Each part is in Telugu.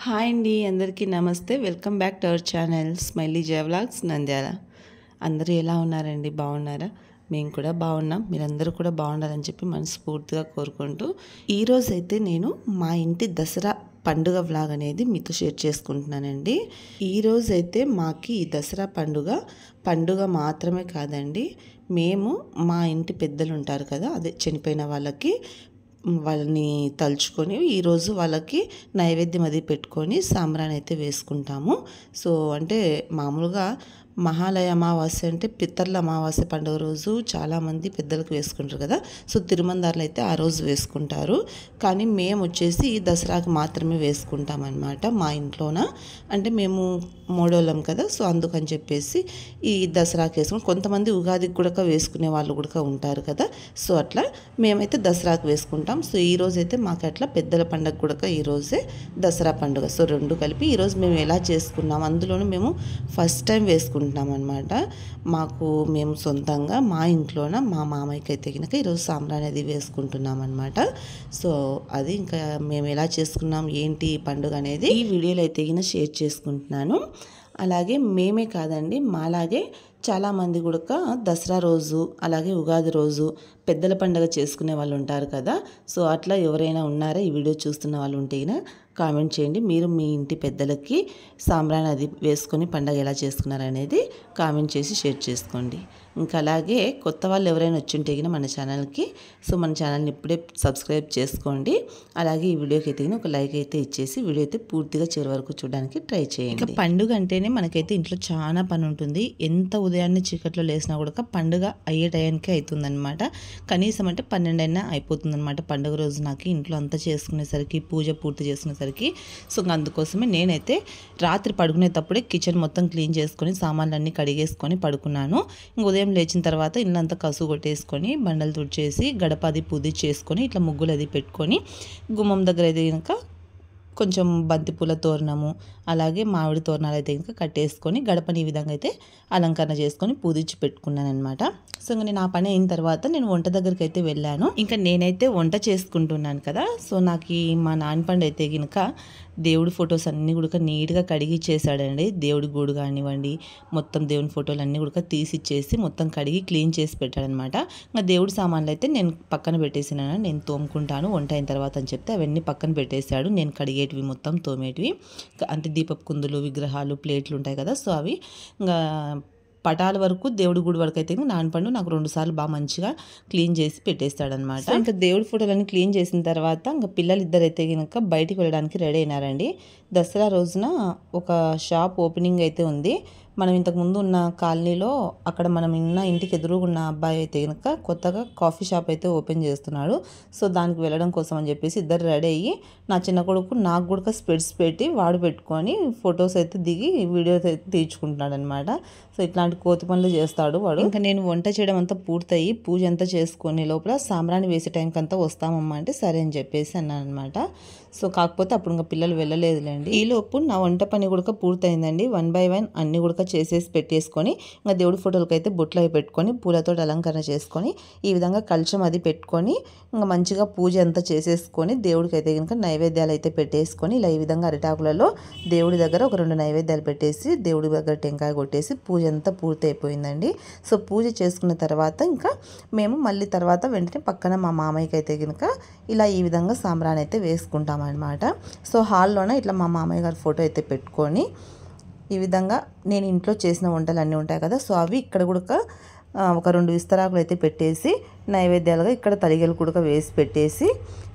హాయ్ అండి, అందరికీ నమస్తే. Welcome back to our channel smiley Jaya vlogs Nandyal. అందరూ ఎలా ఉన్నారండి? బాగున్నారా? మేము కూడా బాగున్నాం. మీరందరూ కూడా బాగుండాలని చెప్పి మనస్ఫూర్తిగా కోరుకుంటూ ఈరోజైతే నేను మా ఇంటి దసరా పండుగ వ్లాగ్ అనేది మీతో షేర్ చేసుకుంటున్నానండి. ఈరోజైతే మాకు ఈ దసరా పండుగ మాత్రమే కాదండి, మేము మా ఇంటి పెద్దలు ఉంటారు కదా, అదే చనిపోయిన వాళ్ళని తలుచుకొని ఈరోజు వాళ్ళకి నైవేద్యం అది పెట్టుకొని సాంబ్రాణి అయితే వేసుకుంటాము. సో అంటే మామూలుగా మహాలయ అమావాస్య అంటే పితరుల అమావాస్య పండుగ రోజు చాలామంది పెద్దలకు వేసుకుంటారు కదా. సో తిరుమందారులు అయితే ఆ రోజు వేసుకుంటారు, కానీ మేము వచ్చేసి దసరాకు మాత్రమే వేసుకుంటాం అన్నమాట మా ఇంట్లోన. అంటే మేము మూడోళ్ళం కదా, సో అందుకని చెప్పేసి ఈ దసరాకి వేసుకుని, కొంతమంది ఉగాదికి కూడా వేసుకునే వాళ్ళు కూడా ఉంటారు కదా. సో అట్లా మేమైతే దసరాకు వేసుకుంటాం. సో ఈరోజు అయితే మాకు అట్లా పెద్దల పండుగ కూడా ఈరోజే దసరా పండుగ. సో రెండు కలిపి ఈరోజు మేము ఎలా చేసుకున్నాం, అందులోనూ మేము ఫస్ట్ టైం వేసుకుంటాం అనమాట. మేము సొంతంగా మా ఇంట్లోన మా మామయ్యకి అయితే కనుక ఈరోజు సాంబ్రాణి అది వేసుకుంటున్నాం అనమాట. సో అది ఇంకా మేము ఎలా చేసుకున్నాం ఏంటి పండుగ అనేది ఈ వీడియోలో అయితే కనుక షేర్ చేసుకుంటున్నాను. అలాగే మేమే కాదండి, మాలాగే చాలామంది కూడా దసరా రోజు అలాగే ఉగాది రోజు పెద్దల పండుగ చేసుకునే వాళ్ళు ఉంటారు కదా. సో అట్లా ఎవరైనా ఉన్నారా ఈ వీడియో చూస్తున్న వాళ్ళు ఉంటే కామెంట్ చేయండి. మీరు మీ ఇంటి పెద్దలకి సాంబ్రాణి అది వేసుకొని పండుగ ఎలా చేసుకున్నారు అనేది కామెంట్ చేసి షేర్ చేసుకోండి. ఇంకా అలాగే కొత్త వాళ్ళు ఎవరైనా వచ్చుంటే మన ఛానల్కి, సో మన ఛానల్ని ఇప్పుడే సబ్స్క్రైబ్ చేసుకోండి. అలాగే ఈ వీడియోకి అయితే ఒక లైక్ అయితే ఇచ్చేసి వీడియో అయితే పూర్తిగా చివరి వరకు చూడడానికి ట్రై చేయండి. ఇంకా పండుగ అంటేనే మనకైతే ఇంట్లో చాలా పని ఉంటుంది. ఎంత ఉదయాన్నే చీకట్లో లేసినా కూడా పండుగ అయ్యే టయానికి అవుతుందన్నమాట. కనీసం అంటే 12 అయినా అయిపోతుందన్నమాట పండుగ రోజు నాకు ఇంట్లో అంతా చేసుకునేసరికి, పూజ పూర్తి చేసుకునేసరికి. సో అందుకోసమే నేనైతే రాత్రి పడుకునేటప్పుడే కిచెన్ మొత్తం క్లీన్ చేసుకొని సామాన్లన్నీ కడిగేసుకొని పడుకున్నాను. ఇంక ఉదయం లేచిన తర్వాత ఇల్లంతా కసుగు కొట్టేసుకొని బండలు తుడిచేసి గడప అది పూజ చేసుకొని ఇట్లా ముగ్గులు అది పెట్టుకొని గుమ్మం దగ్గర అయితే కనుక కొంచెం బంతిపూల తోరణము అలాగే మామిడి తోరణాలు అయితే ఇంకా కట్టేసుకొని గడపని ఈ విధంగా అయితే అలంకరణ చేసుకొని పూజించి పెట్టుకున్నాను అనమాట. సో ఇంకా నేను ఆ పని అయిన తర్వాత నేను వంట దగ్గరికి అయితే వెళ్ళాను. ఇంకా నేనైతే వంట చేసుకుంటున్నాను కదా. సో నాకు మా నాన్నపండు అయితే కనుక దేవుడి ఫొటోస్ అన్నీ కూడా నీట్గా కడిగి ఇచ్చేసాడండి. దేవుడి గూడు కానివ్వండి, మొత్తం దేవుని ఫోటోలు అన్నీ కూడా తీసిచ్చేసి మొత్తం కడిగి క్లీన్ చేసి పెట్టాడనమాట. ఇంకా దేవుడి సామాన్లు అయితే నేను పక్కన పెట్టేసినాను, నేను తోముకుంటాను వంట అయిన తర్వాత అని చెప్తే అవన్నీ పక్కన పెట్టేశాడు. నేను కడిగేటివి మొత్తం తోమేటివి అంటే దీపపు కుందులు, విగ్రహాలు, ప్లేట్లు ఉంటాయి కదా. సో అవి ఇంకా పటాల వరకు దేవుడి గుడి వరకు అయితే నాన్నపండు నాకు 2 సార్లు బాగా మంచిగా క్లీన్ చేసి పెట్టేస్తాడనమాట. ఇంకా దేవుడి ఫోటోలన్నీ క్లీన్ చేసిన తర్వాత ఇంకా పిల్లలు ఇద్దరైతే కనుక బయటికి వెళ్ళడానికి రెడీ అయినారండి. దసరా రోజున ఒక షాప్ ఓపెనింగ్ అయితే ఉంది. మనం ఇంతకుముందు ఉన్న కాలనీలో అక్కడ మనం ఉన్న ఇంటికి ఎదురుగున్న అబ్బాయి అయితే కనుక కొత్తగా కాఫీ షాప్ అయితే ఓపెన్ చేస్తున్నాడు. సో దానికి వెళ్ళడం కోసం అని చెప్పేసి ఇద్దరు రెడీ అయ్యి, నా చిన్న కొడుకు నాకు కూడా స్పెట్స్ పెట్టి వాడు పెట్టుకొని ఫొటోస్ అయితే దిగి వీడియోస్ అయితే తీర్చుకుంటున్నాడు అనమాట. సో ఇట్లాంటి కోతి పనులు చేస్తాడు వాడు. ఇంకా నేను వంట చేయడం అంతా పూర్తయి పూజ అంతా చేసుకునే లోపల సాంబ్రాణి వేసే టైంకి అంతా వస్తామమ్మా అంటే సరే అని చెప్పేసి అన్నాను అనమాట. సో కాకపోతే అప్పుడు ఇంకా పిల్లలు వెళ్ళలేదులేండి. ఈలోపు నా వంట పని కూడా పూర్తయిందండి. 1 by 1 అన్ని కూడా చేసేసి పెట్టేసుకొని ఇంకా దేవుడి ఫోటోలకి అయితే బొట్లు అవి పెట్టుకొని పూలతో అలంకరణ చేసుకొని ఈ విధంగా కలశం అది పెట్టుకొని ఇంకా మంచిగా పూజ అంతా చేసేసుకొని దేవుడికి అయితే కనుక నైవేద్యాలు అయితే పెట్టేసుకొని ఇలా ఈ విధంగా అరిటాకులలో దేవుడి దగ్గర ఒక 2 నైవేద్యాలు పెట్టేసి దేవుడి దగ్గర టెంకాయ కొట్టేసి పూజ అంతా పూర్తి అయిపోయిందండి. సో పూజ చేసుకున్న తర్వాత ఇంకా మేము మళ్ళీ తర్వాత వెంటనే పక్కన మా మామయ్యకి అయితే కనుక ఇలా ఈ విధంగా సాంబ్రాణి అయితే వేసుకుంటాం అనమాట. సో హాల్లోనే ఇట్లా మా మామయ్య గారి ఫోటో అయితే పెట్టుకొని ఈ విధంగా నేను ఇంట్లో చేసిన వంటలు అన్నీ ఉంటాయి కదా. సో అవి ఇక్కడ కూడా ఒక 2 విస్తరాకులు అయితే పెట్టేసి నైవేద్యాలుగా ఇక్కడ తలిగలు కూడా వేసి పెట్టేసి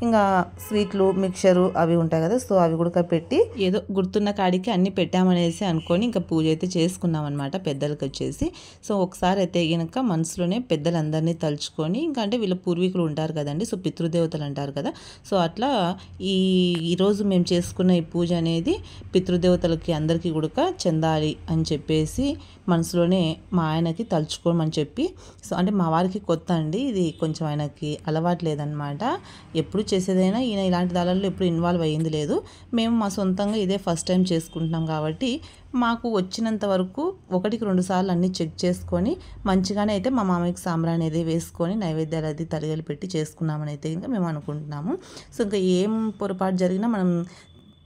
ఇంకా స్వీట్లు, మిక్చరు అవి ఉంటాయి కదా. సో అవి కూడా పెట్టి ఏదో గుర్తున్న కాడికి అన్నీ పెట్టామనేసి అనుకొని ఇంకా పూజ అయితే చేసుకున్నాం అనమాట పెద్దలకి వచ్చేసి. సో ఒకసారి అయితే కనుక మనసులోనే పెద్దలందరినీ తలుచుకొని ఇంకా అంటే వీళ్ళ పూర్వీకులు ఉంటారు కదండి, సో పితృదేవతలు అంటారు కదా. సో అట్లా ఈరోజు మేము చేసుకున్న ఈ పూజ అనేది పితృదేవతలకి అందరికీ కూడా చెందాలి అని చెప్పేసి మనసులోనే మా ఆయనకి తలుచుకోమని చెప్పి. సో అంటే మా వారికి కొత్త అండి ఇది, కొంచెం ఆయనకి అలవాటు లేదనమాట. ఎప్పుడు చేసేదైనా ఈయన ఇలాంటి దానిలో ఎప్పుడు ఇన్వాల్వ్ అయ్యింది లేదు. మేము మా సొంతంగా ఇదే ఫస్ట్ టైం చేసుకుంటున్నాం కాబట్టి మాకు వచ్చినంత వరకు 1కి 2 సార్లు అన్నీ చెక్ చేసుకొని మంచిగానే అయితే మా మామయ్యకి సాంబ్రాణి అనేది వేసుకొని నైవేద్యాలు అది తలిగలు పెట్టి చేసుకున్నామని అయితే ఇంకా మేము అనుకుంటున్నాము. సో ఇంకా ఏం పొరపాటు జరిగినా మనం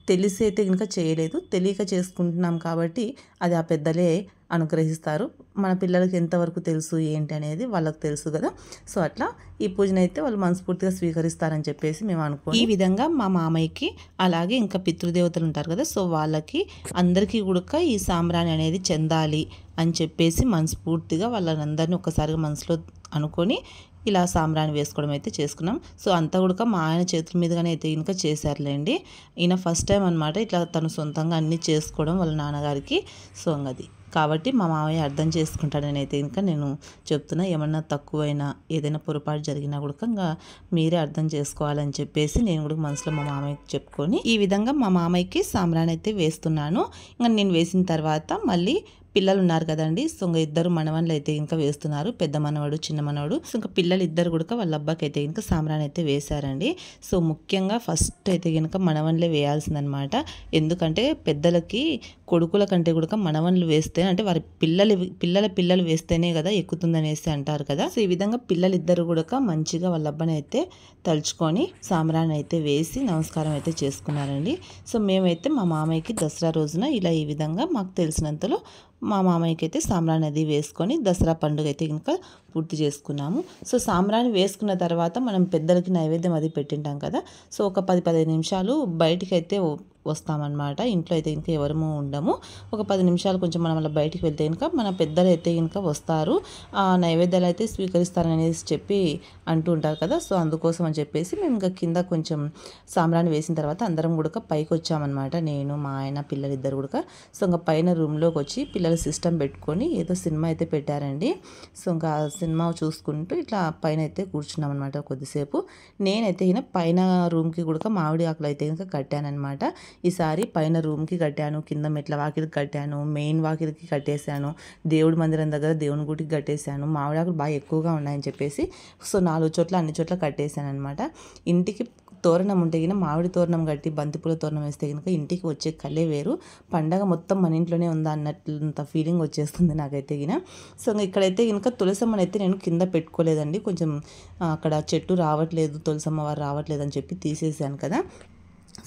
తెలిసి అయితే ఇంకా చేయలేదు, తెలియక చేసుకుంటున్నాం కాబట్టి అది ఆ పెద్దలే అనుగ్రహిస్తారు. మన పిల్లలకి ఎంతవరకు తెలుసు ఏంటి అనేది వాళ్ళకి తెలుసు కదా. సో అట్లా ఈ పూజనైతే వాళ్ళు మనస్ఫూర్తిగా స్వీకరిస్తారని చెప్పేసి మేము అనుకో ఈ విధంగా మా మామయ్యకి అలాగే ఇంకా పితృదేవతలు ఉంటారు కదా, సో వాళ్ళకి అందరికీ కూడా ఈ సాంబ్రాణి అనేది చెందాలి అని చెప్పేసి మనస్ఫూర్తిగా వాళ్ళందరినీ ఒక్కసారిగా మనసులో అనుకొని ఇలా సాంబ్రాణి వేసుకోవడం అయితే చేసుకున్నాం. సో అంతా కూడా మా ఆయన చేతుల మీదుగానే అయితే ఇంకా చేశారులేండి. ఈయన ఫస్ట్ టైం అనమాట ఇట్లా తను సొంతంగా అన్నీ చేసుకోవడం వాళ్ళ నాన్నగారికి. సో అది కాబట్టి మా మామయ్య అర్థం చేసుకుంటాడని అయితే ఇంకా నేను చెప్తున్నా. ఏమన్నా తక్కువైనా ఏదైనా పొరపాటు జరిగినా కూడా ఇంకా మీరే అర్థం చేసుకోవాలని చెప్పేసి నేను కూడా మనసులో మా మామయ్యకి చెప్పుకొని ఈ విధంగా మా మామయ్యకి సాంబ్రాణి అయితే వేస్తున్నాను. ఇంకా నేను వేసిన తర్వాత మళ్ళీ పిల్లలు ఉన్నారు కదండి, సో ఇంకా ఇద్దరు మనవన్లు అయితే ఇంకా వేస్తున్నారు, పెద్ద మనవాడు చిన్న మనవాడు. సో ఇంకా పిల్లలు ఇద్దరు కూడా వాళ్ళ అబ్బాకి అయితే ఇంకా సాంబ్రాణి అయితే వేశారండి. సో ముఖ్యంగా ఫస్ట్ అయితే కనుక మనవన్లే వేయాల్సిందనమాట. ఎందుకంటే పెద్దలకి కొడుకుల కంటే కూడా మనవన్లు వేస్తే అంటే వారి పిల్లలు వేస్తేనే కదా ఎక్కుతుందనేసి అంటారు కదా. సో ఈ విధంగా పిల్లలిద్దరు కూడా మంచిగా వాళ్ళ అబ్బాని అయితే తలుచుకొని సాంబ్రాణి అయితే వేసి నమస్కారం అయితే చేసుకున్నారండి. సో మేమైతే మా మామయ్యకి దసరా రోజున ఇలా ఈ విధంగా మాకు తెలిసినంతలో మా మామయ్యకి అయితే సాంబ్రాణి అది వేసుకొని దసరా పండుగ అయితే ఇంకా పూర్తి చేసుకున్నాము. సో సాంబ్రాణి వేసుకున్న తర్వాత మనం పెద్దలకి నైవేద్యం అది పెట్టింటాం కదా, సో ఒక 10-15 నిమిషాలు బయటికి అయితే వస్తామన్నమాట. ఇంట్లో అయితే ఇంకా ఎవరము ఉండము. ఒక 10 నిమిషాలు కొంచెం మనం అలా బయటికి వెళ్తే ఇంకా మన పెద్దలు అయితే ఇంకా వస్తారు, ఆ నైవేద్యాలు అయితే స్వీకరిస్తారనేసి చెప్పి అంటూ ఉంటారు కదా. సో అందుకోసం అని చెప్పేసి మేము ఇంకా కింద కొంచెం సాంబ్రాణి వేసిన తర్వాత అందరం కూడా పైకి వచ్చామన్నమాట. నేను మా ఆయన పిల్లలిద్దరు కూడా. సో ఇంకా పైన రూమ్లోకి వచ్చి పిల్లలు సిస్టమ్ పెట్టుకొని ఏదో సినిమా అయితే పెట్టారండి. సో ఇంకా సినిమా చూసుకుంటూ ఇట్లా పైన అయితే కూర్చున్నాం అనమాట కొద్దిసేపు. నేనైతే ఈయన పైన రూమ్కి కూడా మామిడి ఆకులు అయితే ఇంకా కట్టానమాట. ఈసారి పైన రూమ్కి కట్టాను, కింద మెట్ల వాకిలికి కట్టాను, మెయిన్ వాకిలికి కట్టేశాను, దేవుడి మందిరం దగ్గర దేవుని గుడికి కట్టేశాను. మామిడాకులు బాగా ఎక్కువగా ఉన్నాయని చెప్పేసి సో 4 చోట్ల అన్ని చోట్ల కట్టేశాను అనమాట. ఇంటికి తోరణం ఉంటే గిన మామిడి తోరణం కట్టి బంతిపూల తోరణం వేస్తే కనుక ఇంటికి వచ్చే కళ్ళే వేరు, పండగ మొత్తం మన ఇంట్లోనే ఉందా అన్నట్లంత ఫీలింగ్ వచ్చేస్తుంది నాకైతే గిన. సో ఇక్కడైతే కనుక తులసమ్మని అయితే నేను కింద పెట్టుకోలేదండి, కొంచెం అక్కడ చెట్టు రావట్లేదు, తులసమ్మ వారు రావట్లేదు అని చెప్పి తీసేసాను కదా.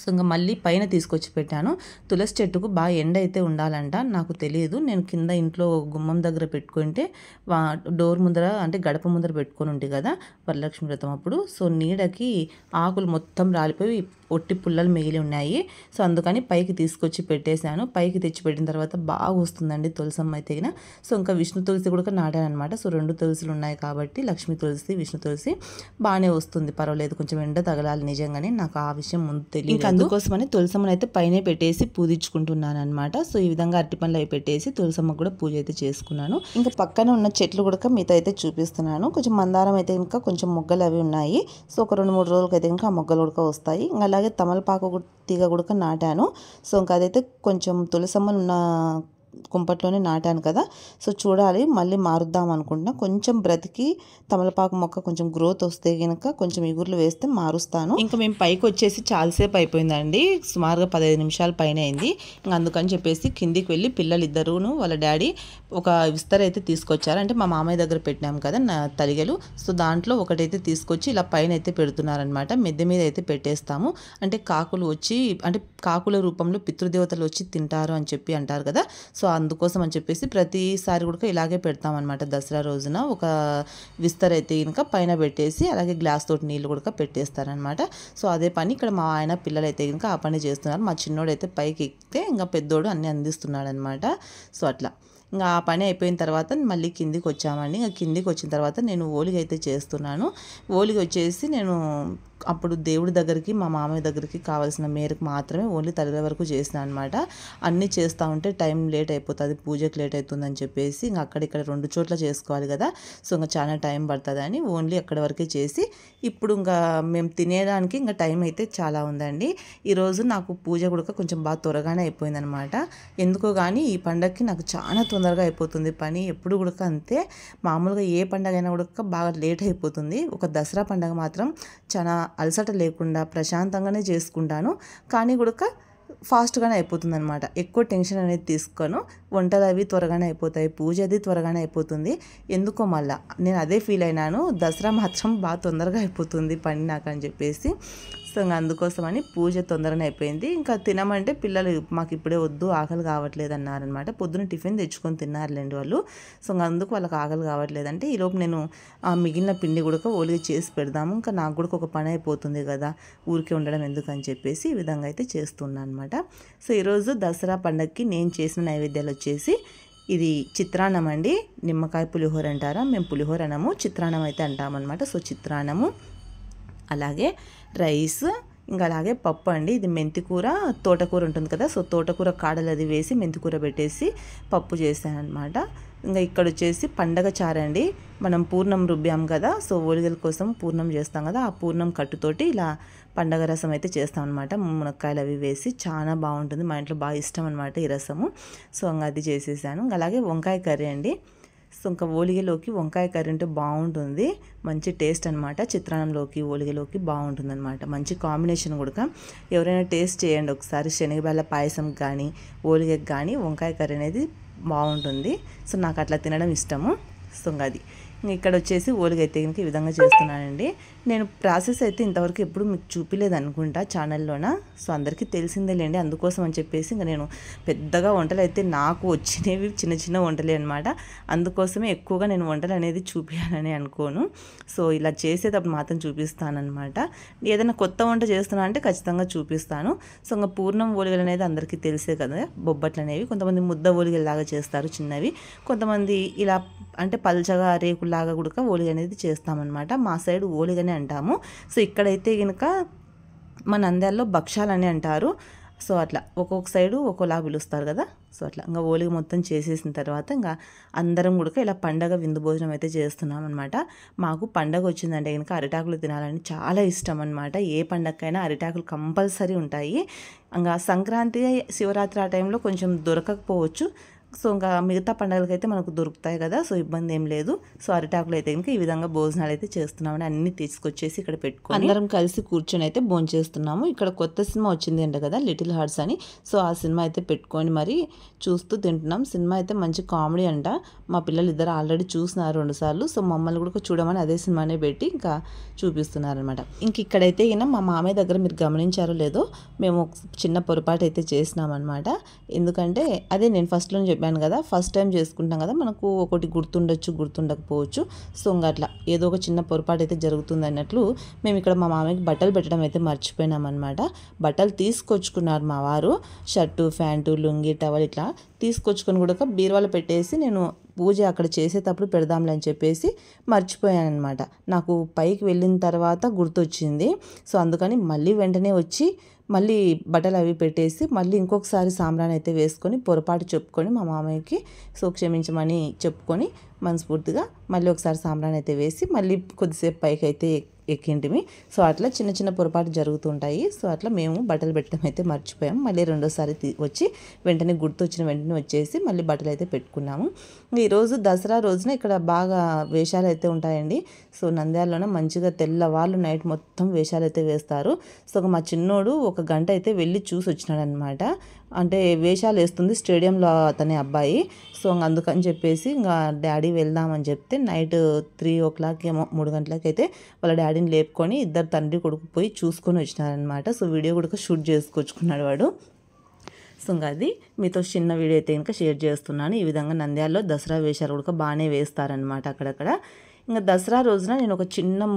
సో ఇంకా మళ్ళీ పైన తీసుకొచ్చి పెట్టాను. తులసి చెట్టుకు బాగా ఎండ అయితే ఉండాలంట, నాకు తెలియదు. నేను కింద ఇంట్లో గుమ్మం దగ్గర పెట్టుకుంటే డోర్ ముందర అంటే గడప ముందర పెట్టుకొని ఉంటే కదా వరలక్ష్మి వ్రతం అప్పుడు. సో నీడకి ఆకులు మొత్తం రాలిపోయి ఒట్టి పుల్లలు మిగిలి ఉన్నాయి. సో అందుకని పైకి తీసుకొచ్చి పెట్టేశాను. పైకి తెచ్చి పెట్టిన తర్వాత బాగా వస్తుందండి తులసమ్మ అయితే. సో ఇంకా విష్ణు తులసి కూడా నాటాను అనమాట. సో 2 తులసులు ఉన్నాయి కాబట్టి లక్ష్మీ తులసి విష్ణు తులసి బాగానే వస్తుంది, పర్వాలేదు. కొంచెం ఎండ తగలాలి నిజంగానే, నాకు ఆ విషయం ముందు తెలియదు. ఇంకా అందుకోసమని తులసమ్మని అయితే పైనే పెట్టేసి పూజించుకుంటున్నాను అనమాట. సో ఈ విధంగా అరటి పండ్లు అవి పెట్టేసి తులసమ్మకు కూడా పూజ అయితే చేసుకున్నాను. ఇంకా పక్కన ఉన్న చెట్లు కూడా మీతో అయితే చూపిస్తున్నాను. కొంచెం మందారం అయితే ఇంకా కొంచెం మొగ్గలు అవి ఉన్నాయి. సో ఒక 2-3 రోజులకి అయితే ఇంకా ఆ మొగ్గలు కూడా వస్తాయి. ఇంకా అలాగే తమలపాకు తీగ కూడా నాటాను. సో ఇంకా అదైతే కొంచెం తులసమ్మలు ఉన్న కుంపట్లోనే నాటాను కదా. సో చూడాలి మళ్ళీ మారుద్దాం అనుకుంటున్నా. కొంచెం బ్రతికి తమలపాకు మొక్క కొంచెం గ్రోత్ వస్తే కనుక కొంచెం ఇగుర్లు వేస్తే మారుస్తాను. ఇంకా మేము పైకి వచ్చేసి చాలాసేపు అయిపోయిందండి, సుమారుగా 15 నిమిషాల పైన అయింది. ఇంకా అందుకని చెప్పేసి కిందికి వెళ్ళి పిల్లలు ఇద్దరును వాళ్ళ డాడీ ఒక విస్తర అయితే తీసుకొచ్చారు. అంటే మా మామయ్య దగ్గర పెట్టినాం కదా నా తలిగలు, సో దాంట్లో ఒకటైతే తీసుకొచ్చి ఇలా పైన అయితే పెడుతున్నారనమాట. మిద్దె మీద అయితే పెట్టేస్తాము, అంటే కాకులు వచ్చి అంటే కాకుల రూపంలో పితృదేవతలు వచ్చి తింటారు అని చెప్పి అంటారు కదా. సో అందుకోసం అని చెప్పేసి ప్రతిసారి కూడా ఇలాగే పెడతామన్నమాట. దసరా రోజున ఒక విస్తర అయితే ఇంకా పైన పెట్టేసి అలాగే గ్లాస్ తోటి నీళ్ళు కూడా పెట్టేస్తారనమాట. సో అదే పని ఇక్కడ మా ఆయన పిల్లలు అయితే ఇంకా ఆ పని చేస్తున్నారు. మా చిన్నోడు అయితే పైకి ఎక్కితే ఇంకా పెద్దోడు అన్నీ అందిస్తున్నాడు అనమాట. సో అట్లా ఇంకా ఆ పని అయిపోయిన తర్వాత మళ్ళీ కిందికి వచ్చామండి. ఇంకా కిందికి వచ్చిన తర్వాత నేను ఓలిగ అయితే చేస్తున్నాను. ఓలిగ వచ్చేసి నేను అప్పుడు దేవుడి దగ్గరికి మా మామయ్య దగ్గరికి కావాల్సిన మేరకు మాత్రమే ఓన్లీ తల్లి వరకు చేసిన అనమాట. అన్నీ చేస్తూ ఉంటే టైం లేట్ అయిపోతుంది, పూజకి లేట్ అవుతుందని చెప్పేసి ఇంకా అక్కడిక్కడ 2 చోట్ల చేసుకోవాలి కదా. సో ఇంకా చాలా టైం పడుతుందని ఓన్లీ అక్కడి వరకే చేసి ఇప్పుడు ఇంకా మేము తినేదానికి ఇంకా టైం అయితే చాలా ఉందండి. ఈరోజు నాకు పూజ కూడా కొంచెం బాగా త్వరగానే అయిపోయిందనమాట. ఎందుకో కానీ ఈ పండగకి నాకు చాలా తొందరగా అయిపోతుంది పని. ఎప్పుడు కూడా అంతే, మామూలుగా ఏ పండగ అయినా కూడా బాగా లేట్ అయిపోతుంది. ఒక దసరా పండగ మాత్రం చాలా అలసట లేకుండా ప్రశాంతంగానే చేసుకుంటాను, కానీ కూడా ఫాస్ట్గానే అయిపోతుంది అనమాట. ఎక్కువ టెన్షన్ అనేది తీసుకోను. వంటలు అవి త్వరగానే అయిపోతాయి, పూజ అది త్వరగానే అయిపోతుంది. ఎందుకో మళ్ళీ నేను అదే ఫీల్ అయినాను, దసరా మాత్రం బాగా తొందరగా అయిపోతుంది పని నాకు అని చెప్పేసి. సో ఇంకా అందుకోసమని పూజ తొందరనే అయిపోయింది. ఇంకా తినమంటే పిల్లలు మాకు ఇప్పుడే వద్దు, ఆకలి కావట్లేదు అన్నారనమాట. పొద్దున టిఫిన్ తెచ్చుకొని తిన్నారులేండి వాళ్ళు. సో ఇంకా అందుకు వాళ్ళకి ఆకలి కావట్లేదంటే ఈలోపు నేను ఆ మిగిలిన పిండి కూడా ఓలిగ చేసి పెడదాము, ఇంకా నాకు కూడా ఒక పని అయిపోతుంది కదా, ఊరికే ఉండడం ఎందుకని చెప్పేసి ఈ విధంగా అయితే చేస్తున్నాను అనమాట. సో ఈరోజు దసరా పండగకి నేను చేసిన నైవేద్యాలు వచ్చేసి ఇది చిత్రాన్నం అండి. నిమ్మకాయ పులిహోర అంటారా, మేము పులిహోర అనము, చిత్రాన్నం అయితే అంటామన్నమాట. సో చిత్రాన్నము, అలాగే రైస్, ఇంకా అలాగే పప్పు అండి. ఇది మెంతికూర, తోటకూర ఉంటుంది కదా, సో తోటకూర కాడలు అది వేసి మెంతికూర పెట్టేసి పప్పు చేశాను అనమాట. ఇంకా ఇక్కడ వచ్చేసి పండగ చారండి. మనం పూర్ణం రుబ్బాం కదా, సో ఓలిగల కోసం పూర్ణం చేస్తాం కదా, ఆ పూర్ణం కట్టుతోటి ఇలా పండగ రసం అయితే చేస్తాం అనమాట. మునక్కాయలు అవి వేసి చాలా బాగుంటుంది, మా ఇంట్లో బాగా ఇష్టం అనమాట ఈ రసము. సో ఇంకా అది చేసేసాను. అలాగే వంకాయ కర్రీ అండి. సో ఇంకా ఓలిగలోకి వంకాయ కర్రీ అంటే బాగుంటుంది, మంచి టేస్ట్ అనమాట. చిత్రాన్నంలోకి ఓలిగలోకి బాగుంటుంది అనమాట, మంచి కాంబినేషన్ కూడా. ఎవరైనా టేస్ట్ చేయండి ఒకసారి, శనగబెల్ల పాయసం కానీ ఓలిగకి కానీ వంకాయ కర్రీ అనేది బాగుంటుంది. సో నాకు అట్లా తినడం ఇష్టము. సో అది ఇక్కడ వచ్చేసి ఓలిగ అయితే కనుక ఈ విధంగా చేస్తున్నానండి. నేను ప్రాసెస్ అయితే ఇంతవరకు ఎప్పుడు మీకు చూపించలేదు అనుకుంటా ఛానల్లోన. సో అందరికీ తెలిసిందేలేండి, అందుకోసం అని చెప్పేసి ఇంకా నేను పెద్దగా వంటలు అయితే నాకు వచ్చినవి చిన్న చిన్న వంటలే అనమాట. అందుకోసమే ఎక్కువగా నేను వంటలు అనేది చూపించాలని అనుకోను. సో ఇలా చేసేటప్పుడు మాత్రం చూపిస్తానమాట. ఏదైనా కొత్త వంట చేస్తున్నా అంటే ఖచ్చితంగా చూపిస్తాను. సో ఇంకా పూర్ణం ఓలిగలు అనేది అందరికీ తెలిసే కదా, బొబ్బట్లు అనేవి. కొంతమంది ముద్ద ఓలిగల్లాగా చేస్తారు చిన్నవి, కొంతమంది ఇలా అంటే పల్చగా రేకుల్లాగా కూడా ఓలిగ అనేది చేస్తామన్నమాట. మా సైడ్ ఓలిగనే అంటాము. సో ఇక్కడైతే కనుక మన నంద్యాలలో భక్షాలని అంటారు. సో అట్లా ఒక్కొక్క సైడు ఒక్కోలా పిలుస్తారు కదా. సో అట్లా ఇంకా ఓలిగ మొత్తం చేసేసిన తర్వాత ఇంకా అందరం కూడా ఇలా పండగ విందు భోజనం అయితే చేస్తున్నాం అనమాట. మాకు పండగ వచ్చిందంటే కనుక అరిటాకులు తినాలని చాలా ఇష్టం అనమాట. ఏ పండగకైనా అరిటాకులు కంపల్సరీ ఉంటాయి. ఇంకా సంక్రాంతి, శివరాత్రి ఆ టైంలో కొంచెం దొరకకపోవచ్చు. సో ఇంకా మిగతా పండుగలకైతే మనకు దొరుకుతాయి కదా, సో ఇబ్బంది ఏం లేదు. సో అరిటాకులు అయితే కనుక ఈ విధంగా భోజనాలు అయితే చేస్తున్నామని అన్ని తీసుకొచ్చేసి ఇక్కడ పెట్టుకొని అందరం కలిసి కూర్చొని అయితే భోజనం చేస్తున్నాము. ఇక్కడ కొత్త సినిమా వచ్చింది అంట కదా, లిటిల్ హార్ట్స్ అని. సో ఆ సినిమా అయితే పెట్టుకొని మరి చూస్తూ తింటున్నాం. సినిమా అయితే మంచి కామెడీ అంట. మా పిల్లలు ఇద్దరు ఆల్రెడీ చూసినారు 2 సార్లు. సో మమ్మల్ని కూడా చూడమని అదే సినిమానే పెట్టి ఇంకా చూపిస్తున్నారనమాట. ఇంక ఇక్కడైతే ఈయన మా మామయ్య దగ్గర మీరు గమనించారో లేదో, మేము చిన్న పొరపాటు అయితే చేసినామన్నమాట. ఎందుకంటే అదే నేను ఫస్ట్లో చెప్పాను కదా, ఫస్ట్ టైం చేసుకుంటాం కదా, మనకు ఒకటి గుర్తుండొచ్చు, గుర్తుండకపోవచ్చు. సో ఇంకా అట్లా ఏదో ఒక చిన్న పొరపాటు అయితే జరుగుతుంది అన్నట్లు మేము ఇక్కడ మా మామయ్యకి బట్టలు పెట్టడం అయితే మర్చిపోయినాం అనమాట. బట్టలు తీసుకొచ్చుకున్నారు మా వారు, షర్టు, ప్యాంటు, లుంగి, టవల్ ఇట్లా తీసుకొచ్చుకొని కూడా బీరువాలో పెట్టేసి నేను పూజ అక్కడ చేసేటప్పుడు పెడదాంలే అని చెప్పేసి మర్చిపోయాను అనమాట. నాకు పైకి వెళ్ళిన తర్వాత గుర్తొచ్చింది. సో అందుకని మళ్ళీ వెంటనే వచ్చి మళ్ళీ బట్టలు అవి పెట్టేసి మళ్ళీ ఇంకొకసారి సాంబ్రాణి అయితే వేసుకొని పొరపాటు చెప్పుకొని మా మామయ్యకి సో క్షమించమని చెప్పుకొని మనస్ఫూర్తిగా మళ్ళీ ఒకసారి సాంబ్రాణి అయితే వేసి మళ్ళీ కొద్దిసేపు పైకి అయితే ఎక్కింటిమి. సో అట్లా చిన్న చిన్న పొరపాటు జరుగుతుంటాయి. సో అట్లా మేము బట్టలు పెట్టడం అయితే మర్చిపోయాము. మళ్ళీ రెండోసారి వచ్చి వెంటనే గుర్తొచ్చిన వెంటనే వచ్చేసి మళ్ళీ బట్టలు అయితే పెట్టుకున్నాము. ఈరోజు దసరా రోజున ఇక్కడ బాగా వేషాలు అయితే ఉంటాయండి. సో నంద్యాలలోనే మంచిగా తెల్లవాళ్ళు నైట్ మొత్తం వేషాలు అయితే వేస్తారు. సో మా చిన్నోడు 1 గంట అయితే వెళ్ళి చూసి వచ్చినాడు అనమాట. అంటే వేషాలు వేస్తుంది స్టేడియంలో అతని అబ్బాయి. సో అందుకని చెప్పేసి ఇంకా డాడీ వెళ్దామని చెప్తే నైట్ 3 o'clock ఏమో 3 గంటలకి అయితే వాళ్ళ డాడీని లేపుకొని ఇద్దరు తండ్రి కొడుకు పోయి చూసుకొని వచ్చినారనమాట. సో వీడియో కూడా షూట్ చేసుకొచ్చుకున్నాడు వాడు. సో ఇంకా అది మీతో చిన్న వీడియో అయితే ఇంకా షేర్ చేస్తున్నాను. ఈ విధంగా నంద్యాలలో దసరా వేషాలు కూడా బాగానే వేస్తారనమాట అక్కడక్కడ. ఇంకా దసరా రోజున నేను ఒక చిన్న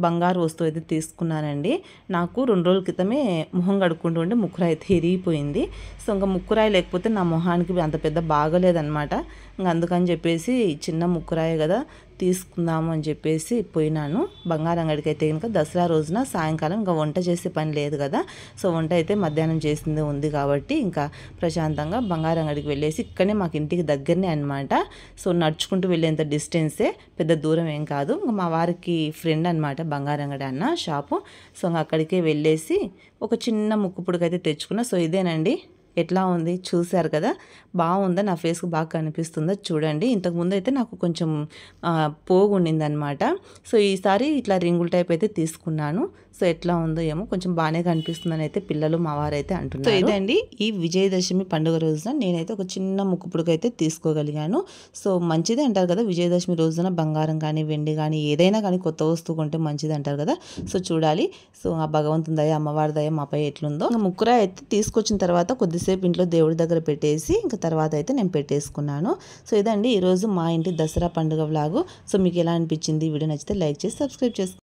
బంగారు వస్తువు అయితే తీసుకున్నానండి. నాకు 2 రోజుల క్రితమే మొహం కడుక్కుంటూ ఉంటే ముక్కురాయి అయితే ఇరిగిపోయింది. సో ఇంకా ముక్కురాయి లేకపోతే నా మొహానికి అంత పెద్ద బాగలేదన్నమాట. ఇంకా అందుకని చెప్పేసి చిన్న ముక్కురాయి కదా తీసుకుందాము అని చెప్పేసి పోయినాను బంగారు అంగడికి. అయితే కనుక దసరా రోజున సాయంకాలం ఇంకా వంట చేసే పని లేదు కదా, సో వంట అయితే మధ్యాహ్నం చేసిందే ఉంది కాబట్టి ఇంకా ప్రశాంతంగా బంగారు అంగడికి వెళ్ళేసి ఇక్కడనే మాకు ఇంటికి దగ్గరనే అనమాట. సో నడుచుకుంటూ వెళ్ళేంత డిస్టెన్సే, పెద్ద దూరం ఏం కాదు. ఇంకా మా వారికి ఫ్రెండ్ అనమాట బంగారు అంగడి అన్న షాపు. సో ఇంకా అక్కడికే వెళ్ళేసి ఒక చిన్న ముక్కు పుడకైతే తెచ్చుకున్నా. సో ఇదేనండి ఎట్లా ఉంది చూశారు కదా, బాగుందా, నా ఫేస్కి బాగా కనిపిస్తుందా చూడండి. ఇంతకుముందు అయితే నాకు కొంచెం పోగు ఉండిందనమాట. సో ఈసారి ఇట్లా రింగుల్ టైప్ అయితే తీసుకున్నాను. సో ఎట్లా ఉందో ఏమో, కొంచెం బాగానే కనిపిస్తుందని అయితే పిల్లలు మా వారైతే అంటున్నారు. సో ఇదండి ఈ విజయదశమి పండుగ రోజున నేనైతే ఒక చిన్న ముక్కు పుడక అయితే తీసుకోగలిగాను. సో మంచిదే అంటారు కదా, విజయదశమి రోజున బంగారం కానీ వెండి కానీ ఏదైనా కానీ కొత్త వస్తువు కొంటే మంచిది అంటారు కదా. సో చూడాలి, సో ఆ భగవంతుని దయ అమ్మవారి దయ మాపై ఎట్లుందో. ఇంకా ముక్కురా అయితే తీసుకొచ్చిన తర్వాత కొద్దిసేపు ఇంట్లో దేవుడి దగ్గర పెట్టేసి ఇంకా తర్వాత అయితే నేను పెట్టేసుకున్నాను. సో ఇదండి ఈరోజు మా ఇంటి దసరా పండుగ వ్లాగు. సో మీకు ఎలా అనిపించింది, వీడియో నచ్చితే లైక్ చేసి సబ్స్క్రైబ్ చేసుకోండి.